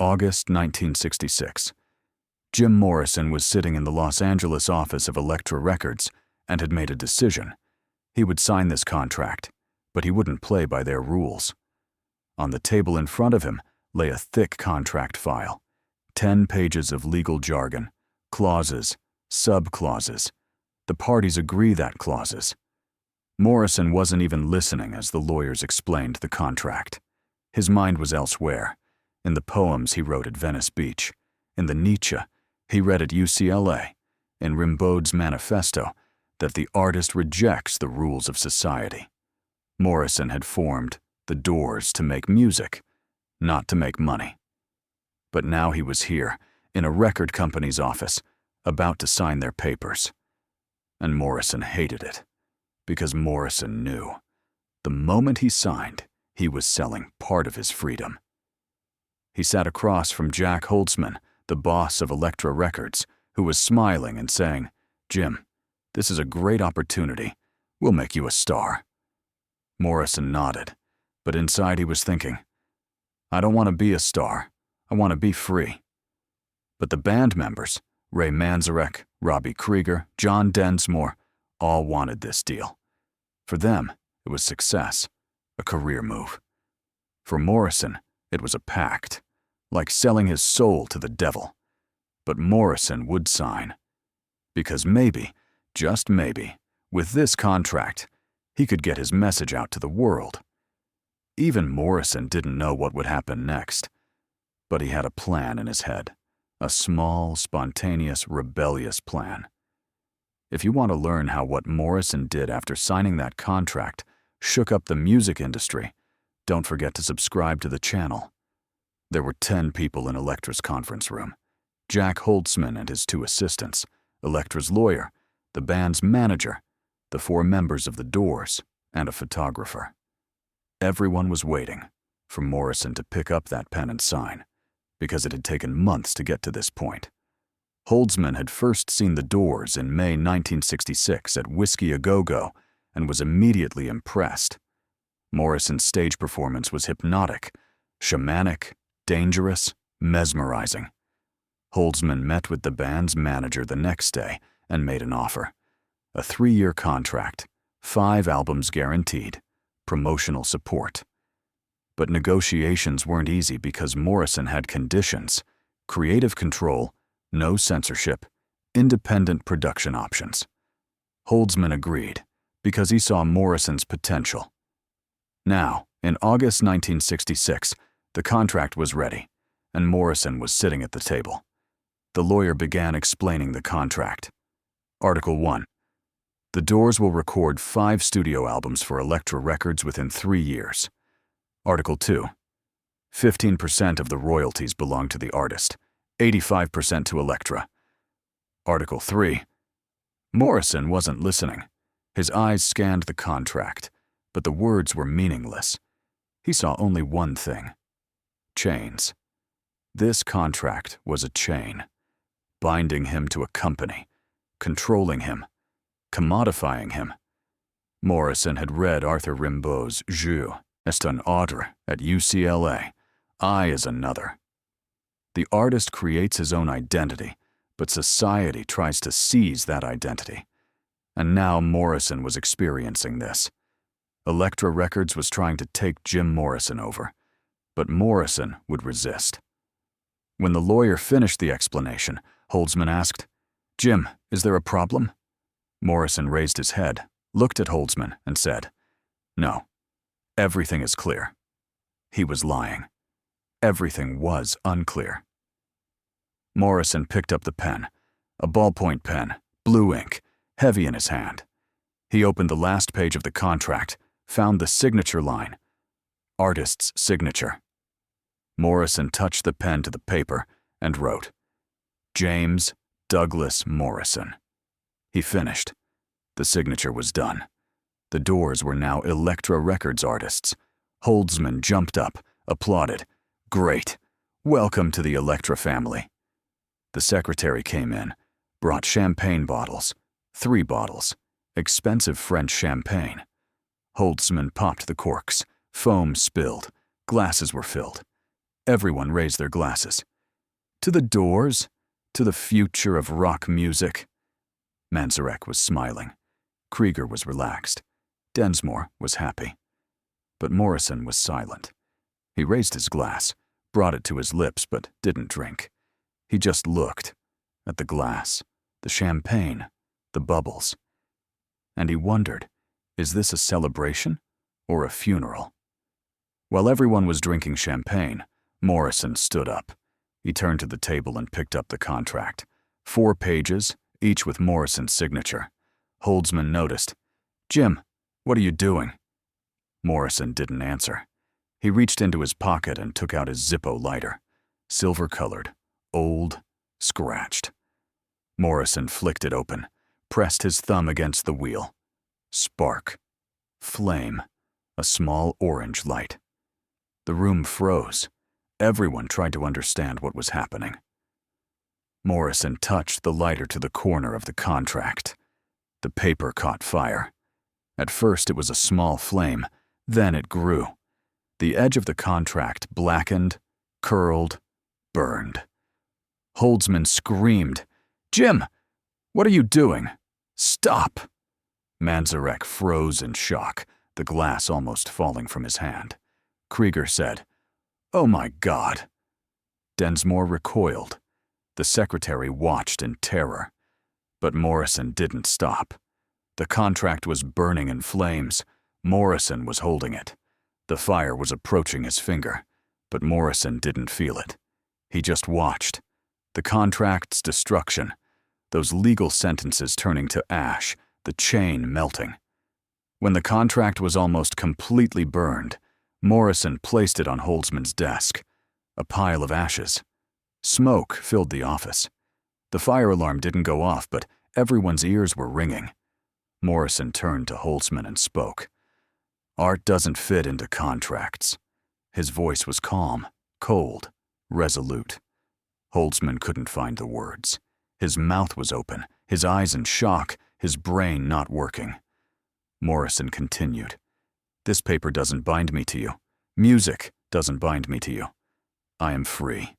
August 1966. Jim Morrison was sitting in the Los Angeles office of Elektra Records and had made a decision. He would sign this contract, but he wouldn't play by their rules. On the table in front of him lay a thick contract file, 10 pages of legal jargon, clauses, sub-clauses. The parties agree that clauses. Morrison wasn't even listening as the lawyers explained the contract. His mind was elsewhere, in the poems he wrote at Venice Beach, in the Nietzsche he read at UCLA, in Rimbaud's manifesto that the artist rejects the rules of society. Morrison had formed the Doors to make music, not to make money. But now he was here, in a record company's office, about to sign their papers. And Morrison hated it, because Morrison knew. The moment he signed, he was selling part of his freedom. He sat across from Jac Holzman, the boss of Elektra Records, who was smiling and saying, "Jim, this is a great opportunity. We'll make you a star." Morrison nodded, but inside he was thinking, "I don't want to be a star. I want to be free." But the band members, Ray Manzarek, Robby Krieger, John Densmore, all wanted this deal. For them, it was success, a career move. For Morrison, it was a pact, like selling his soul to the devil. But Morrison would sign. Because maybe, just maybe, with this contract, he could get his message out to the world. Even Morrison didn't know what would happen next, but he had a plan in his head, a small, spontaneous, rebellious plan. If you want to learn how what Morrison did after signing that contract shook up the music industry, don't forget to subscribe to the channel. There were 10 people in Elektra's conference room. Jac Holzman and his 2 assistants, Elektra's lawyer, the band's manager, the 4 members of the Doors, and a photographer. Everyone was waiting for Morrison to pick up that pen and sign, because it had taken months to get to this point. Holzman had first seen the Doors in May 1966 at Whiskey A Go-Go and was immediately impressed. Morrison's stage performance was hypnotic, shamanic, dangerous, mesmerizing. Holzman met with the band's manager the next day and made an offer. A 3-year contract, 5 albums guaranteed, promotional support. But negotiations weren't easy because Morrison had conditions: creative control, no censorship, independent production options. Holzman agreed because he saw Morrison's potential. Now, in August 1966, the contract was ready, and Morrison was sitting at the table. The lawyer began explaining the contract. Article 1. The Doors will record 5 studio albums for Elektra Records within 3 years. Article 2. 15% of the royalties belong to the artist, 85% to Elektra. Article 3. Morrison wasn't listening. His eyes scanned the contract, but the words were meaningless. He saw only one thing: chains. This contract was a chain, binding him to a company, controlling him, commodifying him. Morrison had read Arthur Rimbaud's Jeu est un autre at UCLA. I is another. The artist creates his own identity, but society tries to seize that identity. And now Morrison was experiencing this. Elektra Records was trying to take Jim Morrison over, but Morrison would resist. When the lawyer finished the explanation, Holzman asked, "Jim, is there a problem?" Morrison raised his head, looked at Holzman, and said, "No, everything is clear." He was lying. Everything was unclear. Morrison picked up the pen, a ballpoint pen, blue ink, heavy in his hand. He opened the last page of the contract, found the signature line, artist's signature. Morrison touched the pen to the paper and wrote, "James Douglas Morrison." He finished. The signature was done. The Doors were now Elektra Records artists. Holzman jumped up, applauded. "Great. Welcome to the Elektra family." The secretary came in, brought champagne bottles, 3 bottles, expensive French champagne. Holzman popped the corks, foam spilled, glasses were filled. Everyone raised their glasses. To the Doors? To the future of rock music? Manzarek was smiling. Krieger was relaxed. Densmore was happy. But Morrison was silent. He raised his glass, brought it to his lips, but didn't drink. He just looked at the glass, the champagne, the bubbles. And he wondered, is this a celebration or a funeral? While everyone was drinking champagne, Morrison stood up. He turned to the table and picked up the contract. 4 pages, each with Morrison's signature. Holzman noticed. "Jim, what are you doing?" Morrison didn't answer. He reached into his pocket and took out his Zippo lighter. Silver-colored, old, scratched. Morrison flicked it open, pressed his thumb against the wheel. Spark. Flame. A small orange light. The room froze. Everyone tried to understand what was happening. Morrison touched the lighter to the corner of the contract. The paper caught fire. At first it was a small flame, then it grew. The edge of the contract blackened, curled, burned. Holzman screamed, "Jim, what are you doing? Stop!" Manzarek froze in shock, the glass almost falling from his hand. Krieger said, "Oh my God." Densmore recoiled. The secretary watched in terror. But Morrison didn't stop. The contract was burning in flames. Morrison was holding it. The fire was approaching his finger, but Morrison didn't feel it. He just watched. The contract's destruction, those legal sentences turning to ash, the chain melting. When the contract was almost completely burned, Morrison placed it on Holzman's desk. A pile of ashes. Smoke filled the office. The fire alarm didn't go off, but everyone's ears were ringing. Morrison turned to Holzman and spoke. "Art doesn't fit into contracts." His voice was calm, cold, resolute. Holzman couldn't find the words. His mouth was open, his eyes in shock, his brain not working. Morrison continued. "This paper doesn't bind me to you. Music doesn't bind me to you. I am free.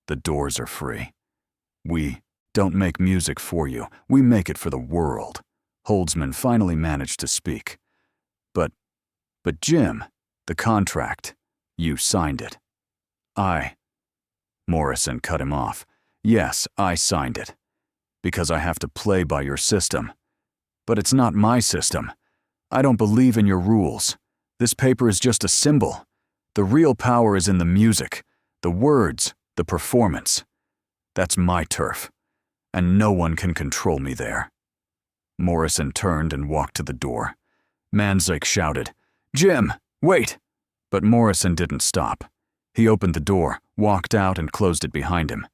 The Doors are free. We don't make music for you. We make it for the world." Holzman finally managed to speak. But Jim, the contract, you signed it." Morrison cut him off. "Yes, I signed it. Because I have to play by your system. But it's not my system. I don't believe in your rules. This paper is just a symbol. The real power is in the music, the words, the performance. That's my turf. And no one can control me there." Morrison turned and walked to the door. Manzarek shouted, "Jim, wait!" But Morrison didn't stop. He opened the door, walked out, and closed it behind him.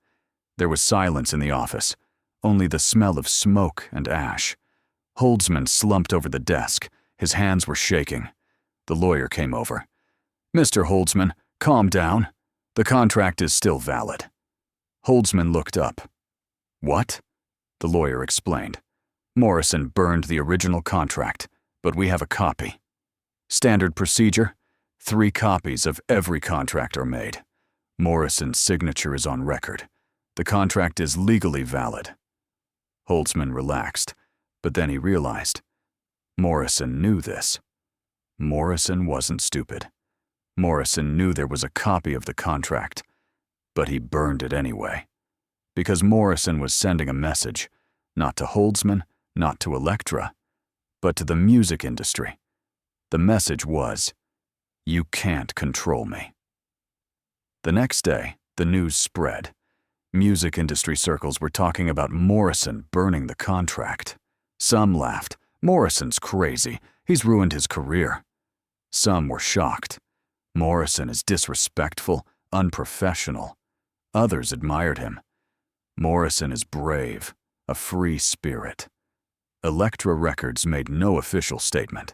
There was silence in the office, only the smell of smoke and ash. Holzman slumped over the desk. His hands were shaking. The lawyer came over. "Mr. Holzman, calm down. The contract is still valid." Holzman looked up. "What?" The lawyer explained. "Morrison burned the original contract, but we have a copy. Standard procedure: 3 copies of every contract are made. Morrison's signature is on record. The contract is legally valid." Holzman relaxed, but then he realized. Morrison knew this. Morrison wasn't stupid. Morrison knew there was a copy of the contract, but he burned it anyway. Because Morrison was sending a message, not to Holzman, not to Elektra, but to the music industry. The message was, "You can't control me." The next day, the news spread. Music industry circles were talking about Morrison burning the contract. Some laughed. "Morrison's crazy. He's ruined his career." Some were shocked. "Morrison is disrespectful, unprofessional." Others admired him. "Morrison is brave, a free spirit." Elektra Records made no official statement,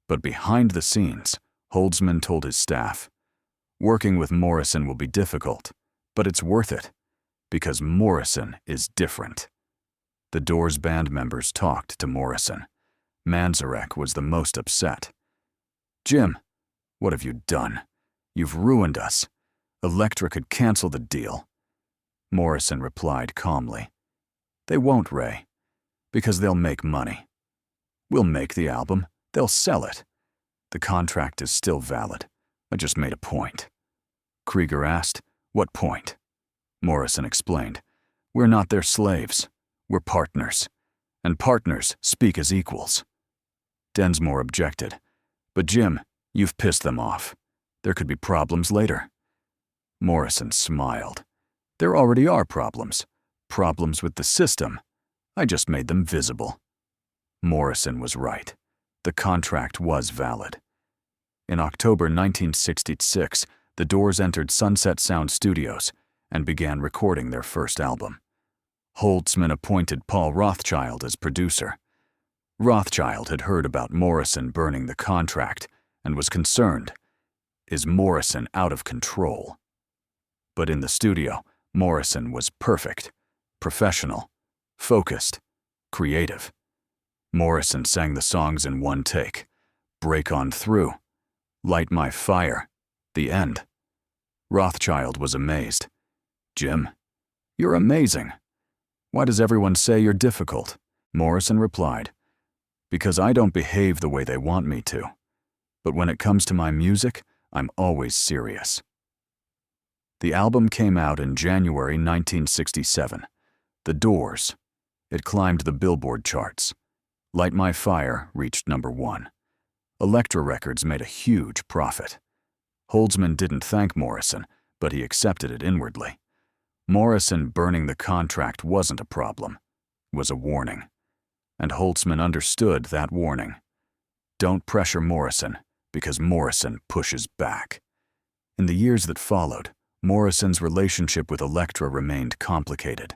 but behind the scenes, Holzman told his staff, "Working with Morrison will be difficult, but it's worth it, because Morrison is different." The Doors band members talked to Morrison. Manzarek was the most upset. "Jim, what have you done? You've ruined us. Elektra could cancel the deal. Morrison replied calmly. They won't, Ray, because they'll make money. We'll make the album. They'll sell it. The contract is still valid. I just made a point. Krieger asked, What point? Morrison explained, We're not their slaves. We're partners. And partners speak as equals. Densmore objected, But Jim, you've pissed them off. There could be problems later. Morrison smiled. There already are problems. Problems with the system. I just made them visible. Morrison was right. The contract was valid. In October 1966, the Doors entered Sunset Sound Studios and began recording their first album. Holzman appointed Paul Rothchild as producer. Rothchild had heard about Morrison burning the contract and was concerned. Is Morrison out of control? But in the studio, Morrison was perfect, professional, focused, creative. Morrison sang the songs in one take. Break On Through, Light My Fire, The End. Rothchild was amazed. Jim, you're amazing. Why does everyone say you're difficult? Morrison replied, Because I don't behave the way they want me to. But when it comes to my music, I'm always serious. The album came out in January 1967. The Doors. It climbed the Billboard charts. Light My Fire reached #1. Elektra Records made a huge profit. Holzman didn't thank Morrison, but he accepted it inwardly. Morrison burning the contract wasn't a problem. It was a warning. And Holzman understood that warning. Don't pressure Morrison, because Morrison pushes back. In the years that followed, Morrison's relationship with Elektra remained complicated.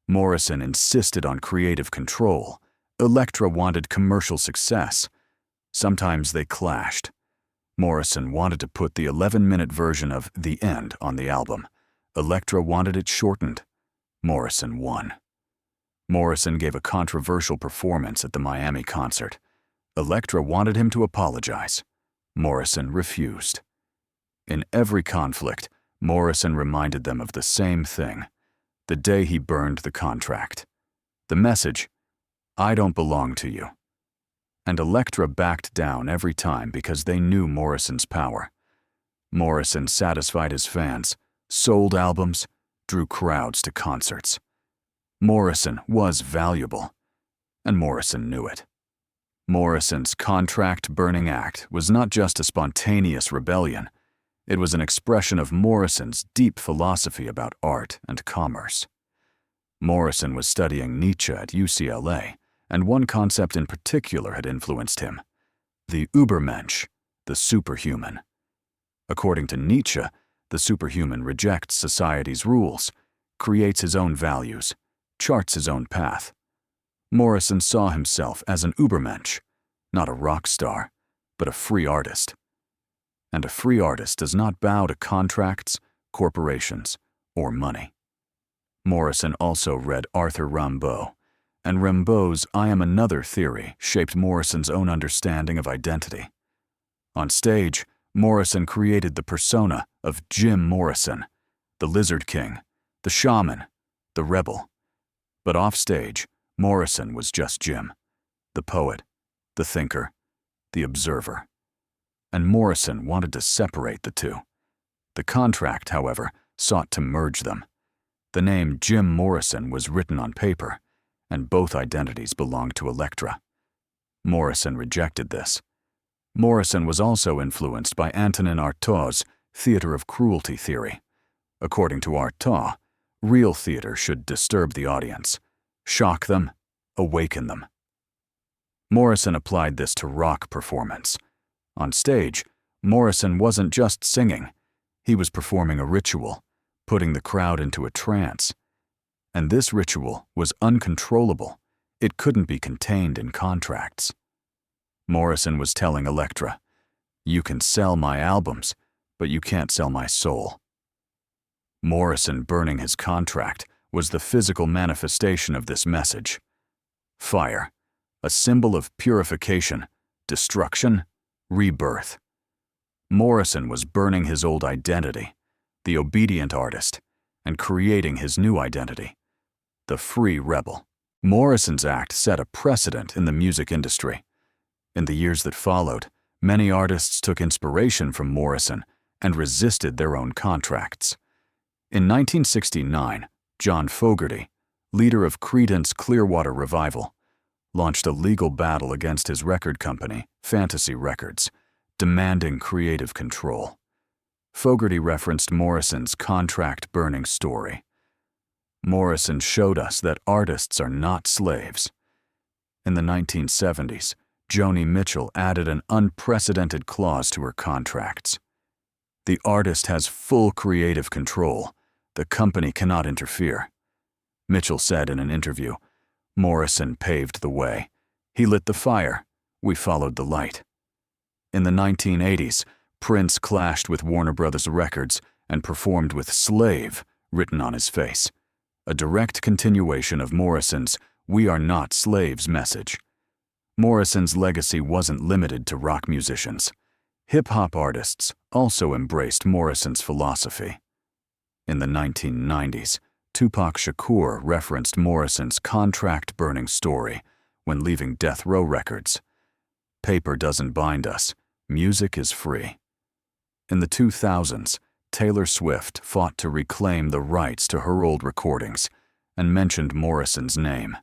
Morrison insisted on creative control. Elektra wanted commercial success. Sometimes they clashed. Morrison wanted to put the 11-minute version of The End on the album. Elektra wanted it shortened. Morrison won. Morrison gave a controversial performance at the Miami concert. Elektra wanted him to apologize. Morrison refused. In every conflict, Morrison reminded them of the same thing, the day he burned the contract. The message, I don't belong to you. And Elektra backed down every time because they knew Morrison's power. Morrison satisfied his fans, sold albums, drew crowds to concerts. Morrison was valuable, and Morrison knew it. Morrison's contract-burning act was not just a spontaneous rebellion. It was an expression of Morrison's deep philosophy about art and commerce. Morrison was studying Nietzsche at UCLA, and one concept in particular had influenced him: the Übermensch, the superhuman. According to Nietzsche, the superhuman rejects society's rules, creates his own values, charts his own path. Morrison saw himself as an Übermensch, not a rock star, but a free artist. And a free artist does not bow to contracts, corporations, or money. Morrison also read Arthur Rimbaud, and Rimbaud's I Am Another theory shaped Morrison's own understanding of identity. On stage, Morrison created the persona of Jim Morrison, the Lizard King, the shaman, the rebel. But offstage, Morrison was just Jim, the poet, the thinker, the observer. And Morrison wanted to separate the two. The contract, however, sought to merge them. The name Jim Morrison was written on paper, and both identities belonged to Elektra. Morrison rejected this. Morrison was also influenced by Antonin Artaud's theater of cruelty theory. According to Artaud, real theater should disturb the audience, shock them, awaken them. Morrison applied this to rock performance. On stage, Morrison wasn't just singing. He was performing a ritual, putting the crowd into a trance. And this ritual was uncontrollable. It couldn't be contained in contracts. Morrison was telling Elektra, "You can sell my albums, but you can't sell my soul." Morrison burning his contract was the physical manifestation of this message. Fire, a symbol of purification, destruction, rebirth. Morrison was burning his old identity, the obedient artist, and creating his new identity, the free rebel. Morrison's act set a precedent in the music industry. In the years that followed, many artists took inspiration from Morrison and resisted their own contracts. In 1969, John Fogerty, leader of Creedence Clearwater Revival, launched a legal battle against his record company, Fantasy Records, demanding creative control. Fogerty referenced Morrison's contract-burning story. Morrison showed us that artists are not slaves. In the 1970s, Joni Mitchell added an unprecedented clause to her contracts. The artist has full creative control. The company cannot interfere. Mitchell said in an interview, "Morrison paved the way. He lit the fire. We followed the light." In the 1980s, Prince clashed with Warner Brothers Records and performed with "Slave" written on his face, a direct continuation of Morrison's "We are not slaves" message. Morrison's legacy wasn't limited to rock musicians. Hip-hop artists also embraced Morrison's philosophy. In the 1990s, Tupac Shakur referenced Morrison's contract-burning story when leaving Death Row Records. "Paper doesn't bind us. Music is free." In the 2000s, Taylor Swift fought to reclaim the rights to her old recordings and mentioned Morrison's name.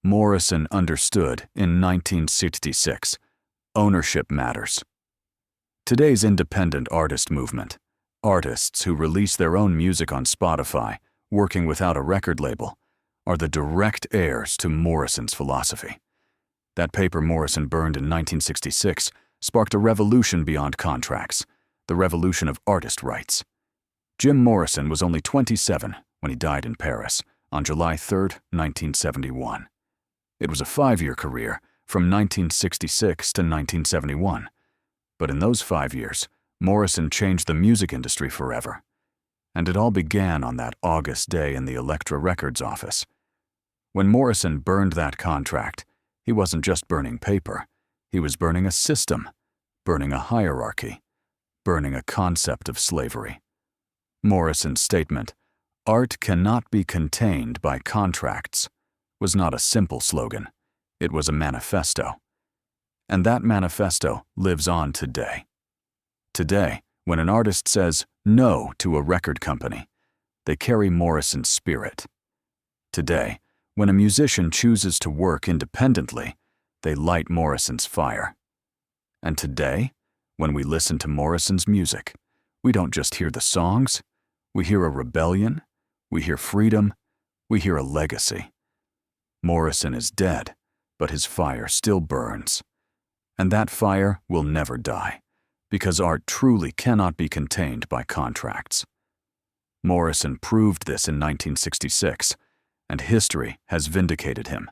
Morrison understood in 1966, ownership matters. Today's independent artist movement, artists who release their own music on Spotify, working without a record label, are the direct heirs to Morrison's philosophy. That paper Morrison burned in 1966 sparked a revolution beyond contracts, the revolution of artist rights. Jim Morrison was only 27 when he died in Paris on July 3, 1971. It was a 5-year career from 1966 to 1971. But in those 5 years, Morrison changed the music industry forever. And it all began on that August day in the Elektra Records office. When Morrison burned that contract, he wasn't just burning paper. He was burning a system, burning a hierarchy, burning a concept of slavery. Morrison's statement, "Art cannot be contained by contracts," was not a simple slogan. It was a manifesto. And that manifesto lives on today. Today, when an artist says no to a record company, they carry Morrison's spirit. Today, when a musician chooses to work independently, they light Morrison's fire. And today, when we listen to Morrison's music, we don't just hear the songs, we hear a rebellion, we hear freedom, we hear a legacy. Morrison is dead, but his fire still burns. And that fire will never die, because art truly cannot be contained by contracts. Morrison proved this in 1966, and history has vindicated him